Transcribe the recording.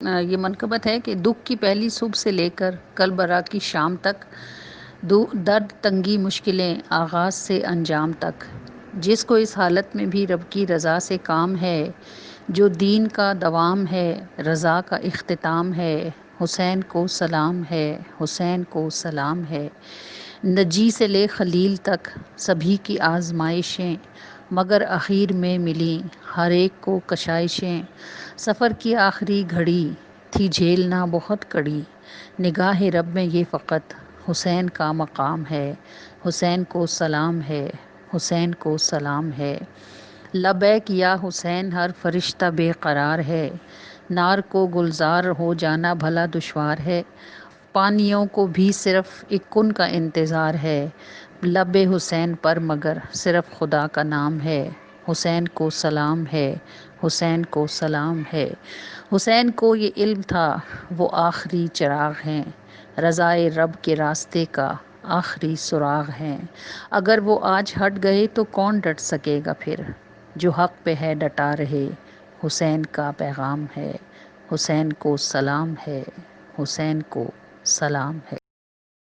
یہ منقبت ہے کہ دکھ کی پہلی صبح سے لے کر کل برا کی شام تک، درد تنگی مشکلیں آغاز سے انجام تک، جس کو اس حالت میں بھی رب کی رضا سے کام ہے، جو دین کا دوام ہے، رضا کا اختتام ہے، حسین کو سلام ہے، حسین کو سلام ہے۔ نجی سے لے خلیل تک سبھی کی آزمائشیں، مگر اخیر میں ملیں ہر ایک کو کشائشیں۔ سفر کی آخری گھڑی تھی جھیلنا بہت کڑی، نگاہ رب میں یہ فقط حسین کا مقام ہے، حسین کو سلام ہے، حسین کو سلام ہے۔ لبیک یا حسین ہر فرشتہ بے قرار ہے، نار کو گلزار ہو جانا بھلا دشوار ہے، پانیوں کو بھی صرف ایک کن کا انتظار ہے، لب حسین پر مگر صرف خدا کا نام ہے، حسین کو سلام ہے، حسین کو سلام ہے۔ حسین کو یہ علم تھا وہ آخری چراغ ہیں، رضائے رب کے راستے کا آخری سراغ ہیں، اگر وہ آج ہٹ گئے تو کون ڈٹ سکے گا پھر، جو حق پہ ہے ڈٹا رہے، حسین کا پیغام ہے، حسین کو سلام ہے، حسین کو سلام ہے۔